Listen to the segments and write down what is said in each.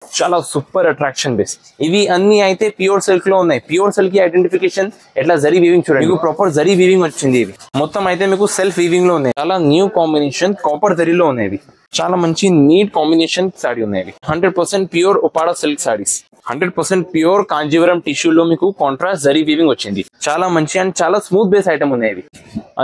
చాలా super attraction base. ఇవి అన్ని అయితే ప్యూర్ సిల్క్ లో ఉన్నాయి. ప్యూర్ సిల్క్ కి ఐడెంటిఫికేషన్ ఎట్లా జరీ వీవింగ్ చూడండి, మీకు ప్రాపర్ జరీ వీవింగ్ వచ్చింది. ఇవి మొత్తం అయితే మీకు సెల్ఫ్ వీవింగ్ లో ఉన్నాయి. చాలా న్యూ కాంబినేషన్ కాపర్ జరీలో ఉన్నాయి. చాలా మంచి నీట్ కాంబినేషన్ సాడీ ఉన్నాయి. 100% pure Uppada silk saris, 100% pure Kanjeevaram టిష్యూలో మీకు కాంట్రాస్ట్ జరీ వీవింగ్ వచ్చింది. చాలా మంచి అండ్ చాలా స్మూత్ బేస్ ఐటమ్ ఉన్నాయి.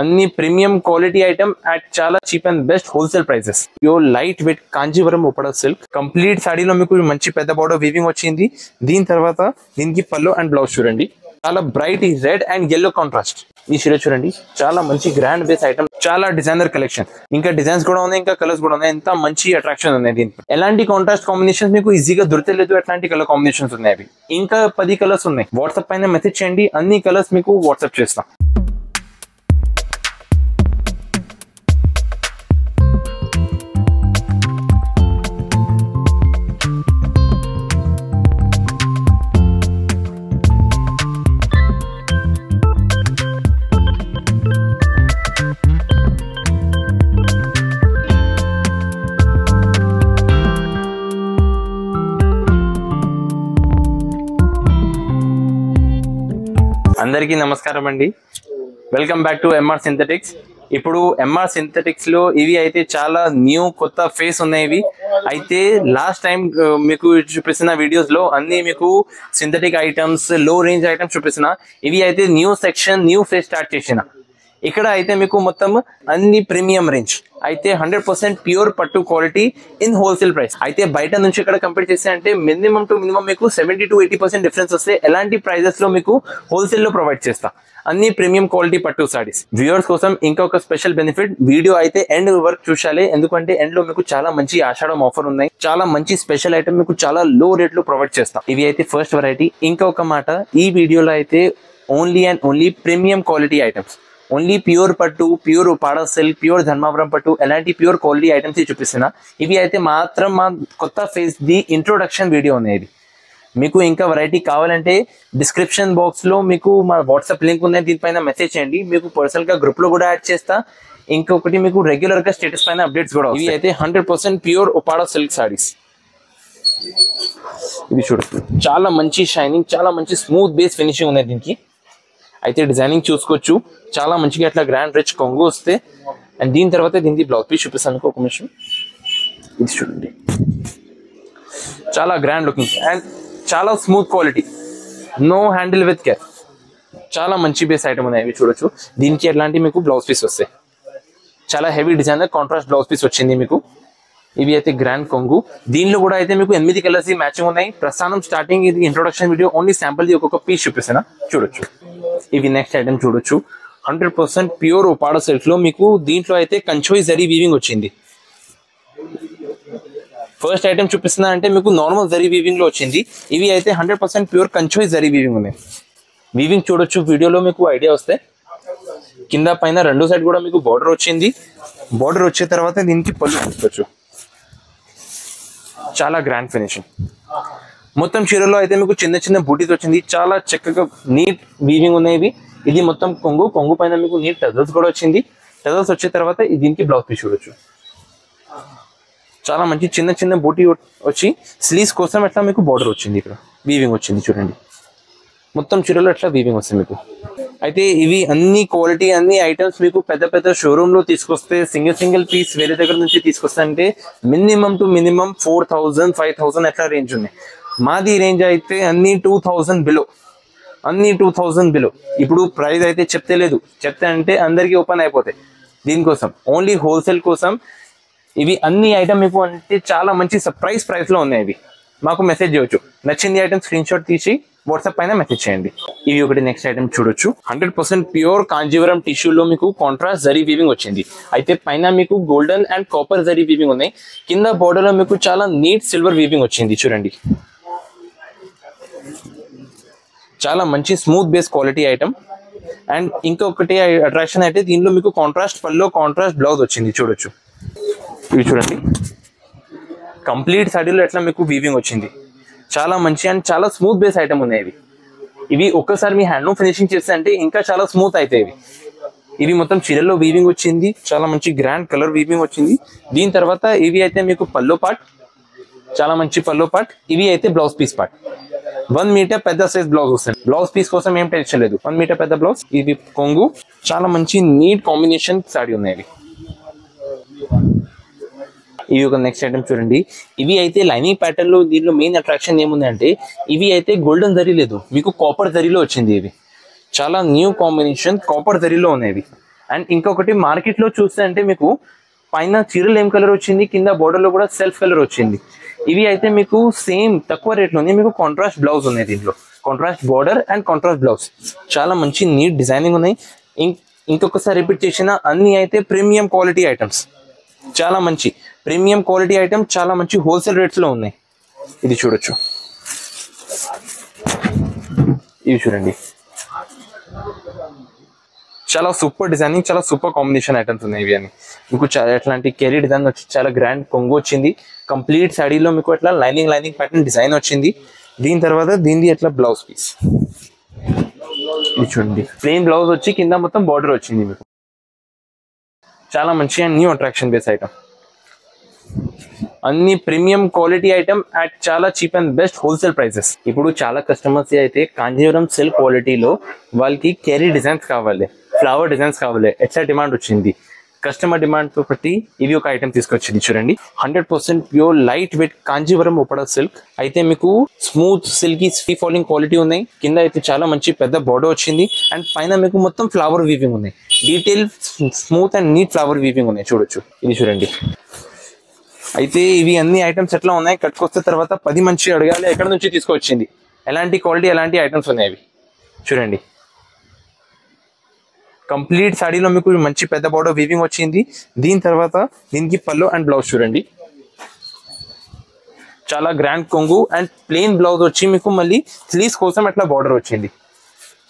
అన్ని ప్రీమియం క్వాలిటీ ఐటమ్ అట్ చాలా cheap and best wholesale prices. Pure light weight Kanjeevaram Uppada silk complete సాడీలో మీకు మంచి పెద్ద బోర్డర్ వీవింగ్ వచ్చింది. దీని తర్వాత దీనికి పల్లో అండ్ బ్లౌజ్ చూడండి, చాలా bright red and yellow contrast. ఈ చీర చూడండి, చాలా మంచి గ్రాండ్ బేస్ ఐటమ్, చాలా డిజైనర్ కలెక్షన్. ఇంకా డిజైన్స్ కూడా ఉన్నాయి, ఇంకా కలర్స్ కూడా ఉన్నాయి. ఎంత మంచి అట్రాక్షన్ ఉన్నాయి దీనికి. ఎలాంటి కాంట్రాస్ట్ కాంబినేషన్స్ మీకు ఈజీగా దొరకలేదు, అట్లాంటి కలర్ కాంబినేషన్స్ ఉన్నాయి. ఇంకా 10 కలర్స్ ఉన్నాయి. వాట్సాప్ పైన మెసేజ్ చేయండి, అన్ని కలర్స్ మీకు వాట్సాప్ చేస్తాం. అందరికీ నమస్కారం అండి, welcome back to MR Synthetics. ఇప్పుడు ఎంఆర్ సింథటిక్స్ లో ఇవి అయితే చాలా న్యూ కొత్త ఫేస్ ఉన్నాయి. అయితే లాస్ట్ టైం మీకు చూపిస్తున్న వీడియోస్ లో అన్ని మీకు సింథటిక్ ఐటమ్స్, లో రేంజ్ ఐటమ్స్ చూపిస్తున్నా. ఇవి అయితే new section, new face start చేసిన. ఇక్కడ అయితే మీకు మొత్తం అన్ని ప్రీమియం రేంజ్ అయితే 100% ప్యూర్ పట్టు క్వాలిటీ ఇన్ హోల్సేల్ ప్రైస్. అయితే బయట నుంచి ఇక్కడ కంపేర్ చేస్తే అంటే మినిమం టు మినిమం మీకు 70 to 80% డిఫరెన్స్ వస్తే ఎలాంటి ప్రైజెస్ లో మీకు హోల్సేల్ లో ప్రొవైడ్ చేస్తా. అన్ని ప్రీమియం క్వాలిటీ పట్టు సారీస్. వ్యూవర్స్ కోసం ఇంకొక స్పెషల్ బెనిఫిట్, వీడియో అయితే ఎండ్ వరకు చూసాలి. ఎందుకంటే ఎండ్ లో మీకు చాలా మంచి ఆషాఢం ఆఫర్ ఉన్నాయి. చాలా మంచి స్పెషల్ ఐటమ్ మీకు చాలా లో రేట్ లో ప్రొవైడ్ చేస్తాం. ఇవి అయితే ఫస్ట్ వెరైటీ. ఇంకొక మాట, ఈ వీడియోలో అయితే only and only premium quality items, only pure పట్టు, pure Uppada silk, pure Dharmavaram పట్టు, ఎలాంటి ప్యూర్ క్వాలిటీ ఐటమ్స్ చూపిస్తున్నా. ఇవి అయితే మాత్రం మా కొత్త ఫేస్ ది ఇంట్రొడక్షన్ వీడియో ఉన్నాయి. మీకు ఇంకా వెరైటీ కావాలంటే డిస్క్రిప్షన్ బాక్స్ లో మీకు మా వాట్సాప్ లింక్ ఉన్నాయి, దీనిపైన మెసేజ్ చేయండి. మీకు పర్సనల్ గా గ్రూప్ లో కూడా యాడ్ చేస్తా. ఇంకొకటి మీకు రెగ్యులర్ గా స్టేటస్ పైన అప్డేట్స్ కూడా. ఇవి అయితే 100% ప్యూర్ ఉపాడా సిల్క్ సారీస్. ఇది చూడండి, చాలా మంచి షైనింగ్, చాలా మంచి స్మూత్ బేస్ ఫినిషింగ్ ఉన్నాయి దీనికి. అయితే డిజైనింగ్ చూసుకోవచ్చు, చాలా మంచిగా అట్లా గ్రాండ్ రిచ్ కొంగు వస్తే. అండ్ దీని తర్వాత దీనికి బ్లౌజ్ పీస్ చూపిస్తాను ఒక నిమిషం. ఇది చూడండి, చాలా గ్రాండ్ లుకింగ్ అండ్ చాలా smooth quality, no handle with care. చాలా మంచి బేస్ ఐటమ్ ఉన్నాయి. ఇవి చూడొచ్చు, దీనికి ఎట్లాంటి మీకు బ్లౌజ్ పీస్ వస్తాయి. చాలా heavy designer contrast blouse piece వచ్చింది మీకు. ఇవి అయితే గ్రాండ్ కొంగు. దీనిలో కూడా అయితే మీకు 8 కలర్స్ మ్యాచింగ్ ఉన్నాయి. ప్రస్థానం స్టార్టింగ్ ఇది introduction video, only sample the ఒక్కొక్క పీస్ చూపిస్తాను, చూడొచ్చు. ఇవి నెక్స్ట్ ఐటమ్ చూడొచ్చు, 100% ప్యూర్ ఉపాడా సిల్క్ లో మీకు దీంట్లో అయితే కంచోయి జరీ వీవింగ్ వచ్చింది. ఫస్ట్ ఐటమ్ చూపిస్తున్నా అంటే మీకు నార్మల్ జరీ వీవింగ్ లో వచ్చింది. ఇవి అయితే 100% ప్యూర్ కంచోయి జరీ వీవింగ్ ఉన్నాయి. వీవింగ్ చూడొచ్చు, వీడియోలో మీకు ఐడియా వస్తే. కింద పైన రెండు సైడ్ కూడా మీకు బార్డర్ వచ్చింది. బార్డర్ వచ్చే తర్వాత దీనికి పళ్ళు చూసుకోవచ్చు, చాలా గ్రాండ్ ఫినిషింగ్. మొత్తం చీరలో అయితే మీకు చిన్న చిన్న బూటీస్ వచ్చింది. చాలా చక్కగా నీట్ వీవింగ్ ఉన్నాయి. ఇది మొత్తం కొంగు, కొంగు పైన మీకు నీట్ టజల్స్ కూడా వచ్చింది. టజల్స్ వచ్చే తర్వాత దీనికి బ్లౌజ్ పీస్ చూడొచ్చు, చాలా మంచి చిన్న చిన్న బూటీ వచ్చి స్లీవ్స్ కోసం ఎట్లా మీకు బార్డర్ వచ్చింది. ఇక్కడ వీవింగ్ వచ్చింది చూడండి, మొత్తం చీరలో ఎట్లా వీవింగ్ వస్తుంది మీకు. అయితే ఇవి అన్ని క్వాలిటీ, అన్ని ఐటమ్స్ మీకు పెద్ద పెద్ద షోరూమ్ లో తీసుకొస్తే, సింగిల్ పీస్ వేరే దగ్గర నుంచి తీసుకొస్తే అంటే మినిమం టు మినిమం 4000, 5000 ఎట్లా రేంజ్ ఉన్నాయి. మాది రేంజ్ అయితే అన్ని 2000 బిలో, అన్ని 2000 బిలో. ఇప్పుడు ప్రైస్ అయితే చెప్తే అంటే అందరికీ ఓపెన్ అయిపోతాయి. దీనికోసం ఓన్లీ హోల్సేల్ కోసం ఇవి అన్ని ఐటమ్ మీకు అంటే చాలా మంచి సర్ప్రైజ్ ప్రైస్ లో ఉన్నాయి. ఇవి మాకు మెసేజ్ చేయొచ్చు, నచ్చింది ఐటమ్ స్క్రీన్ షాట్ తీసి వాట్సాప్ పైన మెసేజ్ చేయండి. ఇవి ఒకటి నెక్స్ట్ ఐటమ్ చూడొచ్చు, 100% ప్యూర్ కాంజీవరం టిష్యూలో మీకు కాంట్రాస్ట్ జరీ వీవింగ్ వచ్చింది. అయితే పైన మీకు golden and copper zari weaving ఉన్నాయి. కింద బోర్డర్ లో మీకు చాలా నీట్ సిల్వర్ వీవింగ్ వచ్చింది చూడండి. చాలా మంచి smooth base quality item. And ఇంకొకటి అట్రాక్షన్ అయితే దీనిలో మీకు కాంట్రాస్ట్ పల్లో, కాంట్రాస్ట్ బ్లౌజ్ వచ్చింది చూడొచ్చు. ఇవి చూడండి, కంప్లీట్ సాడీలో ఎట్లా మీకు వీవింగ్ వచ్చింది. చాలా మంచి అండ్ చాలా స్మూత్ బేస్ ఐటమ్ ఉన్నాయి. ఇవి ఒక్కసారి మీ హ్యాండ్లూమ్ ఫినిషింగ్ చేస్తే అంటే ఇంకా చాలా స్మూత్ అవుతాయి. ఇవి మొత్తం చీరల్లో వీవింగ్ వచ్చింది, చాలా మంచి గ్రాండ్ కలర్ వీవింగ్ వచ్చింది. దీని తర్వాత ఇవి అయితే మీకు పల్లో పార్ట్, చాలా మంచి పల్లో పార్ట్. ఇవి అయితే బ్లౌజ్ పీస్ పార్ట్. 1 మీటర్ పెద్ద సైజ్ బ్లౌజ్ వస్తుంది. బ్లౌజ్ పీస్ కోసం ఏం టెన్షన్ లేదు. 1 మీటర్ పెద్ద బ్లౌజ్. ఇది కొంగు. చాలా మంచి నీట్ కాంబినేషన్ సారీ ఉన్నాయి. ఇవి ఒక నెక్స్ట్ ఐటమ్ చూడండి. ఇవి అయితే లైనింగ్ ప్యాటర్న్ లో దీనిలో మెయిన్ అట్రాక్షన్ ఏముంది అంటే ఇవి అయితే గోల్డెన్ జరీ లేదు, మీకు కాపర్ జరీలో వచ్చింది. ఇవి చాలా న్యూ కాంబినేషన్, కాపర్ జరీలో ఉన్నాయి. అండ్ ఇంకొకటి మార్కెట్ లో చూస్తే అంటే మీకు పైన చీరలు ఏం కలర్ వచ్చింది, కింద బోర్డర్ లో కూడా సెల్ఫ్ కలర్ వచ్చింది. ఇవి అయితే మీకు సేమ్ తక్కువ రేట్ లోనే మీకు కాంట్రాస్ట్ బ్లౌజ్ ఉన్నాయి. దీంట్లో contrast border and contrast blouse. చాలా మంచి నీట్ డిజైనింగ్ ఉన్నాయి. ఇంకొకసారి రిపీట్ చేసిన అన్ని అయితే ప్రీమియం క్వాలిటీ ఐటమ్స్. చాలా మంచి ప్రీమియం క్వాలిటీ ఐటమ్, చాలా మంచి హోల్సేల్ రేట్స్ లో ఉన్నాయి. ఇది చూడొచ్చు. ఇవి చూడండి, చాలా సూపర్ డిజైనింగ్, చాలా సూపర్ కాంబినేషన్ ఐటమ్స్ ఉన్నాయి. ఇవి అని మీకు ఎట్లాంటి కెరీ డిజైన్ వచ్చి చాలా గ్రాండ్ కొంగు వచ్చింది. కంప్లీట్ శాడీలో మీకు అట్లా లైనింగ్ ప్యాటర్న్ డిజైన్ వచ్చింది. దీని తర్వాత దీనిది ఎట్లా బ్లౌజ్ పీస్. ఇది చూడండి, ప్లెయిన్ బ్లౌజ్ వచ్చి కింద మొత్తం బార్డర్ వచ్చింది. మీకు చాలా మంచి and new attraction base item. అన్ని ప్రీమియం క్వాలిటీ ఐటమ్ అట్ చాలా cheap and best wholesale prices. ఇప్పుడు చాలా కస్టమర్స్ అయితే కాంజీవరం సిల్క్ క్వాలిటీలో వాళ్ళకి కెరీ డిజైన్స్ కావాలి, ఫ్లవర్ డిజైన్స్ కావాలి, ఎట్లా డిమాండ్ వచ్చింది. కస్టమర్ డిమాండ్ తో బట్టి ఇవి ఒక ఐటమ్ తీసుకొచ్చింది. చూడండి, 100% pure light weight Kanjeevaram Uppada silk. అయితే మీకు smooth silky free falling quality ఉన్నాయి. కింద అయితే చాలా మంచి పెద్ద బోర్డర్ వచ్చింది. అండ్ పైన మీకు మొత్తం ఫ్లవర్ వీవింగ్ ఉన్నాయి. Detail smooth and neat flower weaving ఉన్నాయి. చూడొచ్చు, ఇది చూడండి. అయితే ఇవి అన్ని ఐటమ్స్ ఎట్లా ఉన్నాయి, కట్టుకొస్తే తర్వాత 10 మంచి అడగాలి ఎక్కడ నుంచి తీసుకొచ్చింది, ఎలాంటి క్వాలిటీ, ఎలాంటి ఐటమ్స్ ఉన్నాయి. అవి చూడండి. కంప్లీట్ సాడీలో మీకు మంచి పెద్ద బోర్డర్ వీవింగ్ వచ్చింది. దీని తర్వాత దీనికి పల్లో అండ్ బ్లౌజ్ చూడండి. చాలా గ్రాండ్ కొంగు అండ్ ప్లెయిన్ బ్లౌజ్ వచ్చి మీకు మళ్ళీ స్లీవ్స్ కోసం అట్లా బార్డర్ వచ్చింది.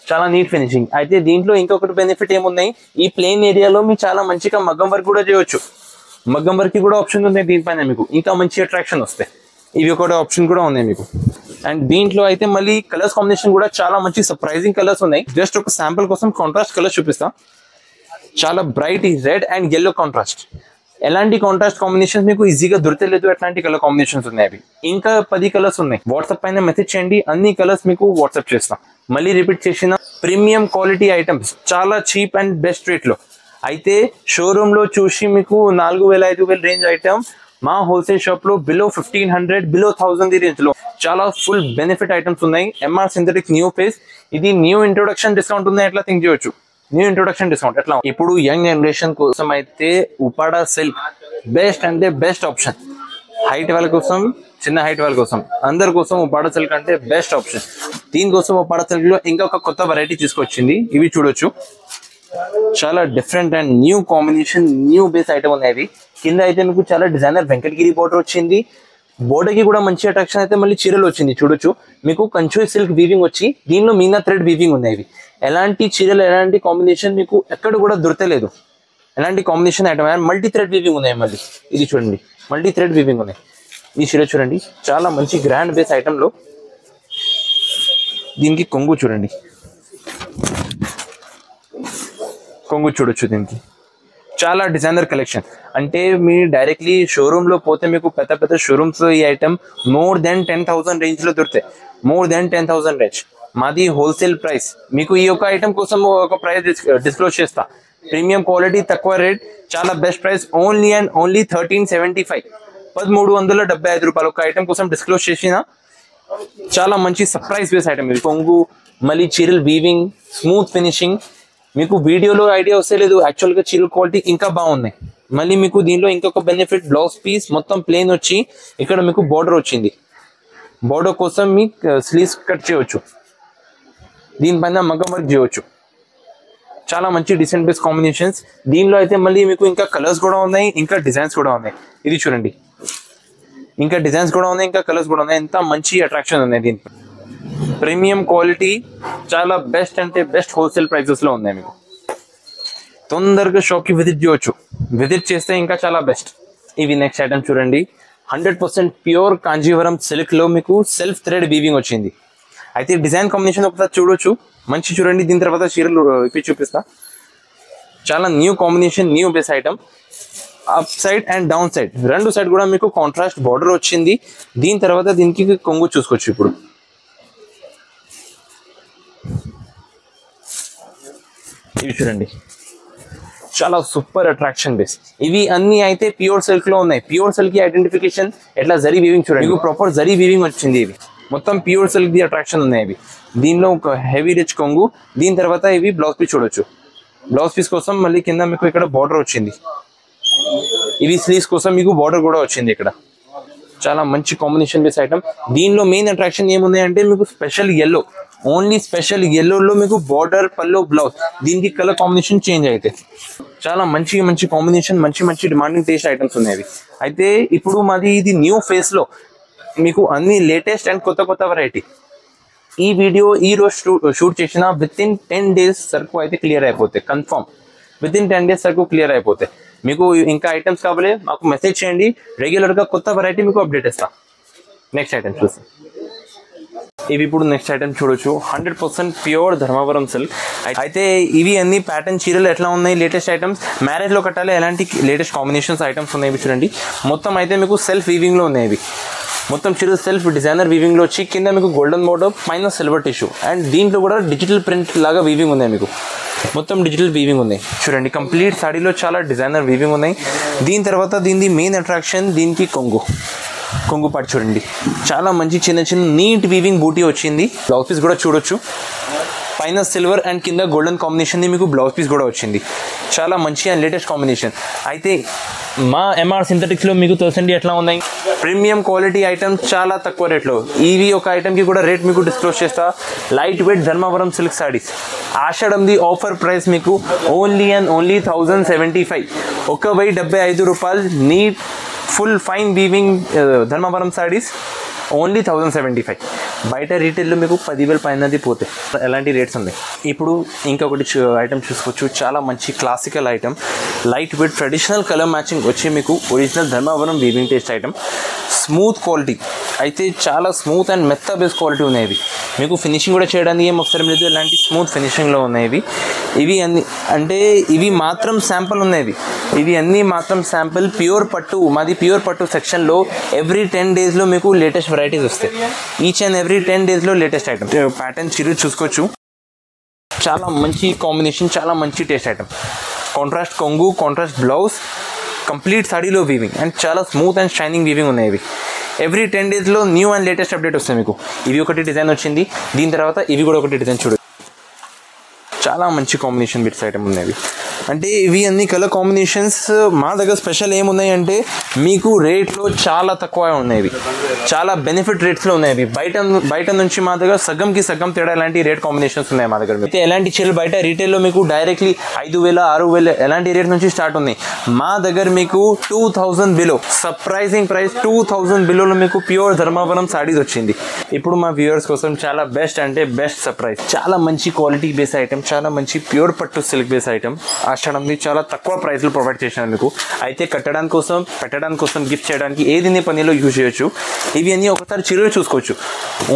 చాలా నీట్ ఫినిషింగ్. అయితే దీంట్లో ఇంకొకటి బెనిఫిట్ ఏమున్నాయి, ఈ ప్లెయిన్ ఏరియాలో మీరు చాలా మంచిగా మగ్గం వర్క్ కూడా చేయొచ్చు. మగ్గం వర్క్ కూడా ఆప్షన్ ఉంది దీనిపైన. మీకు ఇంకా మంచి అట్రాక్షన్ వస్తాయి. ఇవి ఒక ఆప్షన్ కూడా ఉన్నాయి మీకు. అండ్ దీంట్లో అయితే మళ్ళీ కలర్స్ కాంబినేషన్ కూడా చాలా మంచి సర్ప్రైజింగ్ కలర్స్ ఉన్నాయి. జస్ట్ ఒక శాంపుల్ కోసం కాంట్రాస్ట్ కలర్స్ చూపిస్తా. చాలా bright red and yellow contrast. ఎలాంటి కాంట్రాస్ట్ కాంబినేషన్స్ మీకు ఈజీగా దొరకలేదు, అట్లాంటి కలర్ కాంబినేషన్స్ ఉన్నాయి. అవి ఇంకా 10 కలర్స్ ఉన్నాయి. వాట్సాప్ పైన మెసేజ్ చేయండి, అన్ని కలర్స్ మీకు వాట్సాప్ చేస్తాం. మళ్ళీ రిపీట్ చేసిన ప్రీమియం క్వాలిటీ ఐటమ్స్ చాలా చీప్ అండ్ బెస్ట్ రేట్ లో. అయితే షోరూమ్ లో చూసి మీకు 4000-5000 రేంజ్ ఐటమ్ మా హోల్సేల్ షాప్ లో బిలో 1500, బిలో 1000 రేంజ్ లో చాలా ఫుల్ బెనిఫిట్ ఐటమ్స్ ఉన్నాయి. MR Synthetics new face. ఇది న్యూ ఇంట్రొడక్షన్ డిస్కౌంట్ ఉంది, ఎట్లా థింక్ చేయొచ్చు. న్యూ ఇంట్రొడక్షన్ డిస్కౌంట్ ఎట్లా. ఇప్పుడు యంగ్ జనరేషన్ కోసం అయితే ఉపాడా సిల్క్ బెస్ట్ అంటే బెస్ట్ ఆప్షన్. హైట్ వాళ్ళ కోసం, చిన్న హైట్ వాళ్ళ కోసం, అందరి కోసం ఉపాడా సిల్క్ అంటే బెస్ట్ ఆప్షన్. దీనికోసం ఉపాడా సిల్క్ లో ఇంకొక కొత్త వెరైటీ తీసుకొచ్చింది. ఇవి చూడొచ్చు, చాలా different and new combination, new base item ఉన్నాయి. కింద అయితే మీకు చాలా డిజైనర్ వెంకటగిరి బోర్డర్ వచ్చింది. బోర్డర్ కి కూడా మంచి అట్రాక్షన్ అయితే మళ్ళీ చీరలు వచ్చింది. చూడొచ్చు, మీకు కంచు సిల్క్ వీవింగ్ వచ్చి దీనిలో మీనా థ్రెడ్ వీవింగ్ ఉన్నాయి. ఎలాంటి చీరలు, ఎలాంటి కాంబినేషన్ మీకు ఎక్కడ కూడా దొరకలేదు. ఎలాంటి combination item, multi thread weaving ఉన్నాయి. మళ్ళీ ఇది చూడండి, మల్టీ థ్రెడ్ వీవింగ్ ఉన్నాయి. ఈ చీర చూడండి, చాలా మంచి గ్రాండ్ బేస్ ఐటమ్ లో. దీనికి కొంగు చూడండి, కొంగు చూడొచ్చు. దీనికి చాలా డిజైనర్ కలెక్షన్. అంటే మీ డైరెక్ట్లీ షోరూమ్ లో పోతే మీకు పెద్ద పెద్ద షోరూమ్స్ ఈ ఐటమ్ మోర్ దెన్ 10,000 రేంజ్ లో దొరుకుతాయి. More than 10,000 range. మాది హోల్సేల్ ప్రైస్. మీకు ఈ యొక్క ఐటమ్ కోసం ఒక ప్రైస్ డిస్క్లోజ్ చేస్తా. ప్రీమియం క్వాలిటీ, తక్కువ రేట్, చాలా best price. Only and only 1375, 1375 రూపాయలు ఒక ఐటమ్ కోసం డిస్క్లోజ్ చేసిన. చాలా మంచి సర్ప్రైజ్ బేస్ ఐటమ్ ఇది. కొంగు, మళ్ళీ చీరల్ వీవింగ్, స్మూత్ ఫినిషింగ్. మీకు వీడియోలో ఐడియా వస్తే లేదు, యాక్చువల్ గా చీరల క్వాలిటీ ఇంకా బాగున్నాయి. మళ్ళీ మీకు దీనిలో ఇంకొక బెనిఫిట్, బ్లౌజ్ పీస్ మొత్తం ప్లెయిన్ వచ్చి ఇక్కడ మీకు బోర్డర్ వచ్చింది. బోర్డర్ కోసం మీకు స్లీవ్స్ కట్ చేయవచ్చు, దీనిపైన మగ్గం వర్క్ చేయవచ్చు. చాలా మంచి డిసెంట్ బేస్ కాంబినేషన్స్. దీనిలో అయితే మళ్ళీ మీకు ఇంకా కలర్స్ కూడా ఉన్నాయి, ఇంకా డిజైన్స్ కూడా ఉన్నాయి. ఇది చూడండి, ఇంకా డిజైన్స్ కూడా ఉన్నాయి, ఇంకా కలర్స్ కూడా ఉన్నాయి. ఎంత మంచి అట్రాక్షన్ ఉన్నాయి దీనిపై. ప్రీమియం క్వాలిటీ, చాలా బెస్ట్ అంటే బెస్ట్ హోల్సేల్ ప్రైసెస్ లో ఉన్నాయి. మీకు తొందరగా షాప్ కి విజిట్ చేయవచ్చు. విజిట్ చేస్తే ఇంకా చాలా బెస్ట్. ఇవి నెక్స్ట్ ఐటమ్ చూడండి, 100% ప్యూర్ కాంజీవరం సిల్క్ లో మీకు సెల్ఫ్ థ్రెడ్ వీవింగ్ వచ్చింది. అయితే డిజైన్ కాంబినేషన్ ఒకసారి చూడొచ్చు, మంచి చూడండి. దీని తర్వాత చీరలు ఇప్పి చూపిస్తా. చాలా new combination, new base item. Up side and down side రెండు సైడ్ కూడా మీకు కాంట్రాస్ట్ బార్డర్ వచ్చింది. దీని తర్వాత దీనికి కొంగు చూసుకోవచ్చు. ఇప్పుడు ఇవి చూడండి, చాలా సూపర్ అట్రాక్షన్ బేస్. ఇవి అన్ని అయితే ప్యూర్ సిల్క్ లో ఉన్నాయి. ప్యూర్ సిల్క్ కి ఐడెంటిఫికేషన్ ఎట్లా జరీ వీవింగ్ చూడండి, మీకు ప్రాపర్ జరీ వీవింగ్ వచ్చింది. ఇవి మొత్తం ప్యూర్ సిల్క్ ది అట్రాక్షన్ ఉన్నాయి. ఇవి దీనిలో ఒక హెవీ రిచ్ కొంగు. దీని తర్వాత ఇవి బ్లౌజ్ పీస్ చూడొచ్చు. బ్లౌజ్ పీస్ కోసం మళ్ళీ కింద మీకు ఇక్కడ బార్డర్ వచ్చింది. ఇవి స్లీవ్స్ కోసం మీకు బార్డర్ కూడా వచ్చింది. ఇక్కడ చాలా మంచి కాంబినేషన్ బేస్ ఐటమ్. దీనిలో మెయిన్ అట్రాక్షన్ ఏమున్నాయంటే మీకు స్పెషల్ ఎల్లో, ఓన్లీ స్పెషల్ ఎల్లోలో మీకు బార్డర్ పల్లో బ్లౌజ్, దీనికి కలర్ కాంబినేషన్ చేంజ్ అయితే చాలా మంచి మంచి కాంబినేషన్, మంచి మంచి డిమాండింగ్ టేస్ట్ ఐటమ్స్ ఉన్నాయి. అయితే ఇప్పుడు మాది ఇది న్యూ ఫేస్ లో మీకు అన్ని లేటెస్ట్ అండ్ కొత్త కొత్త వెరైటీ. ఈ వీడియో ఈ రోజు షూట్ చేసిన విత్ ఇన్ 10 days సరుకు అయితే క్లియర్ అయిపోతాయి. కన్ఫర్మ్ విత్ ఇన్ 10 days సరుకు క్లియర్ అయిపోతాయి. మీకు ఇంకా ఐటమ్స్ కావాలి మాకు మెసేజ్ చేయండి. రెగ్యులర్ గా కొత్త వెరైటీ మీకు అప్డేట్ ఇస్తా. నెక్స్ట్ ఐటమ్ చూసి ఇవి ఇప్పుడు నెక్స్ట్ ఐటమ్ చూడొచ్చు. 100% ప్యూర్ ధర్మవరం సిల్క్. అయితే ఇవి అన్ని ప్యాటర్న్ చీరలు ఎట్లా ఉన్నాయి, లేటెస్ట్ ఐటమ్స్, మ్యారేజ్ లో కట్టాలి ఎలాంటి లేటెస్ట్ కాంబినేషన్స్ ఐటమ్స్ ఉన్నాయి చూడండి. మొత్తం అయితే మీకు సెల్ఫ్ వీవింగ్ లో ఉన్నాయి. ఇవి మొత్తం చీరలు సెల్ఫ్ డిజైనర్ వీవింగ్ లో వచ్చి కింద మీకు గోల్డెన్ బోర్డర్, పైన సిల్వర్ టిష్యూ, అండ్ దీంట్లో కూడా డిజిటల్ ప్రింట్ లాగా వీవింగ్ ఉన్నాయి. మీకు మొత్తం డిజిటల్ వీవింగ్ ఉన్నాయి చూడండి. కంప్లీట్ సాడీలో చాలా డిజైనర్ వీవింగ్ ఉన్నాయి. దీని తర్వాత దీని మెయిన్ అట్రాక్షన్ దీనికి కొంగు పాటు చూడండి. చాలా మంచి చిన్న చిన్న నీట్ వీవింగ్ బూటీ వచ్చింది. బ్లౌజ్ పీస్ కూడా చూడొచ్చు. పైన సిల్వర్ అండ్ కింద గోల్డెన్ కాంబినేషన్ మీకు బ్లౌజ్ పీస్ కూడా వచ్చింది. చాలా మంచి అండ్ లేటెస్ట్ కాంబినేషన్. అయితే మా ఎంఆర్ సింథటిక్స్లో మీకు తెలుసండి ఎట్లా ఉన్నాయి, ప్రీమియం క్వాలిటీ ఐటమ్స్ చాలా తక్కువ రేట్లో. ఇవి ఒక ఐటమ్కి కూడా రేట్ మీకు డిస్క్లోజ్ చేస్తా. Light weight Dharmavaram silk saris ఆషాఢంది ఆఫర్ ప్రైస్ మీకు ఓన్లీ అండ్ ఓన్లీ 1075, 1075 రూపాయలు. Neat full fine weaving Dharmavaram saris only 1075. బయట రీటైల్లో మీకు 10,000 పైనది పోతే ఎలాంటి రేట్స్ ఉన్నాయి. ఇప్పుడు ఇంకొకటి ఐటమ్ చూసుకోవచ్చు. చాలా మంచి classical item, light weight traditional colour matching వచ్చి మీకు original Dharmavaram weaving taste item. Smooth quality అయితే చాలా స్మూత్ అండ్ మెత్త బేస్ క్వాలిటీ ఉన్నాయి. మీకు ఫినిషింగ్ కూడా చేయడానికి ఏం అవసరం లేదు. ఎలాంటి స్మూత్ ఫినిషింగ్లో ఉన్నాయి. ఇవి అన్ని అంటే ఇవి మాత్రం శాంపుల్ ఉన్నాయి. ఇవి అన్నీ మాత్రం శాంపుల్. ప్యూర్ పట్టు మాది ప్యూర్ పట్టు సెక్షన్లో ఎవ్రీ 10 daysలో మీకు లేటెస్ట్ వెరైటీస్ వస్తాయి. ఈచ్ అండ్ ఎవ్రీ 10 daysలో లేటెస్ట్ ఐటమ్. ప్యాటర్న్ చీర చూసుకోవచ్చు. చాలా మంచి కాంబినేషన్, చాలా మంచి టేస్ట్ ఐటమ్. కాంట్రాస్ట్ కొంగు, కాంట్రాస్ట్ బ్లౌజ్, కంప్లీట్ సాడీలో వీవింగ్ అండ్ చాలా స్మూత్ అండ్ షైనింగ్ వీవింగ్ ఉన్నాయి. ఇవి ఎవ్రీ 10 daysలో న్యూ అండ్ లేటెస్ట్ అప్డేట్ వస్తాయి మీకు. ఇవి ఒకటి డిజైన్ వచ్చింది. దీని తర్వాత ఇవి కూడా ఒకటి డిజైన్ చూడు. చాలా మంచి కాంబినేషన్ బిట్స్ ఐటమ్ ఉన్నాయి. అంటే ఇవి అన్ని కలర్ కాంబినేషన్స్ మా దగ్గర స్పెషల్ ఏమున్నాయి అంటే మీకు రేట్లో చాలా తక్కువ ఉన్నాయి. చాలా బెనిఫిట్ రేట్స్లో ఉన్నాయి. బయట నుంచి మా దగ్గర సగంకి సగం తేడా ఎలాంటి రేట్ కాంబినేషన్స్ ఉన్నాయి మా దగ్గర. అయితే ఎలాంటి చీరలు బయట రీటైల్లో మీకు డైరెక్ట్లీ 5,000, 6,000 ఎలాంటి రేట్ నుంచి స్టార్ట్ ఉన్నాయి. మా దగ్గర మీకు 2,000 బిలో, సర్ప్రైజింగ్ ప్రైస్ 2,000 బిలోలో మీకు ప్యూర్ ధర్మవరం సారీస్ వచ్చింది. ఇప్పుడు మా వ్యూవర్స్ కోసం చాలా బెస్ట్ అంటే బెస్ట్ సర్ప్రైజ్. చాలా మంచి క్వాలిటీ బేస్ ఐటమ్, చాలా మంచి ప్యూర్ పట్టు సిల్క్ బేస్ ఐటమ్. ఆషాఢంది చాలా తక్కువ ప్రైస్లో ప్రొవైడ్ చేశాను మీకు. అయితే కట్టడానికి కోసం, పెట్టడానికి కోసం, గిఫ్ట్ చేయడానికి ఏది పనిలో యూజ్ చేయొచ్చు. ఇవి అన్నీ ఒకసారి చీరలు చూసుకోవచ్చు.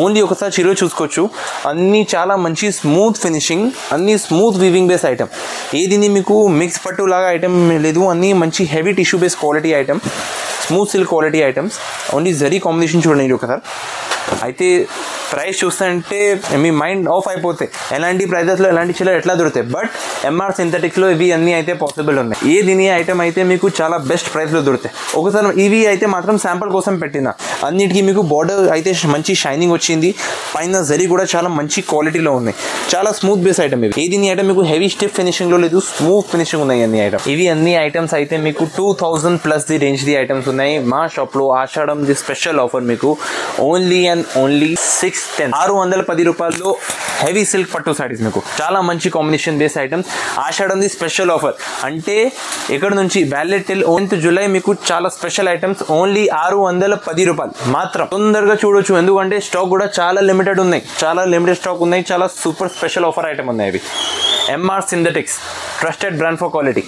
ఓన్లీ ఒకసారి చీరలు చూసుకోవచ్చు. అన్నీ చాలా మంచి స్మూత్ ఫినిషింగ్, అన్నీ స్మూత్ వీవింగ్ బేస్ ఐటమ్. ఏది మీకు మిక్స్ పట్టు లాగా ఐటమ్ లేదు. అన్నీ మంచి heavy tissue base quality item, smooth silk quality items. Only zari combination చూడండి ఒకసారి. అయితే ప్రైస్ చూస్తుంటే మీ మైండ్ ఆఫ్ అయిపోతాయి. ఎలాంటి ప్రైజెస్లో ఎలాంటి చీరలు ఎట్లా దొరుకుతాయి. బట్ ఎంఆర్ సింథటిక్స్లో ఇవి అన్నీ అయితే పాసిబుల్ ఉన్నాయి. ఏది ఐటమ్ అయితే మీకు చాలా బెస్ట్ ప్రైస్లో దొరుకుతాయి. ఒకసారి ఇవి అయితే మాత్రం శాంపుల్ కోసం పెట్టిన. అన్నిటికీ మీకు బార్డర్ అయితే మంచి షైనింగ్ వచ్చింది. పైన జరీ కూడా చాలా మంచి క్వాలిటీలో ఉన్నాయి. చాలా స్మూత్ బేస్ ఐటమ్. ఏది ఐటమ్ మీకు హెవీ స్టిఫ్ ఫినిషింగ్లో లేదు, స్మూత్ ఫినిషింగ్ ఉన్నాయి అన్ని ఐటమ్. ఇవి అన్ని ఐటమ్స్ అయితే మీకు 2,000+ ది రేంజ్ ది ఐటమ్స్ ఉన్నాయి మా షాప్లో. ఆషాఢం ది స్పెషల్ ఆఫర్ మీకు ఓన్లీ అండ్ ఓన్లీ 610 రూపాయల్లో హెవీ సిల్క్ పట్టు సారీస్ మీకు. చాలా మంచి కాంబినేషన్ బేస్ ఐటమ్స్. ఆషాఢంది స్పెషల్ ఆఫర్ అంటే ఇక్కడ నుంచి వ్యాలిడ్ టిల్ 9th July మీకు చాలా స్పెషల్ ఐటమ్స్ ఓన్లీ 610 రూపాయలు మాత్రం. తొందరగా చూడొచ్చు, ఎందుకంటే స్టాక్ కూడా చాలా లిమిటెడ్ ఉన్నాయి. చాలా లిమిటెడ్ స్టాక్ ఉన్నాయి. చాలా సూపర్ స్పెషల్ ఆఫర్ ఐటమ్ ఉన్నాయి. MR Synthetics, trusted brand for quality.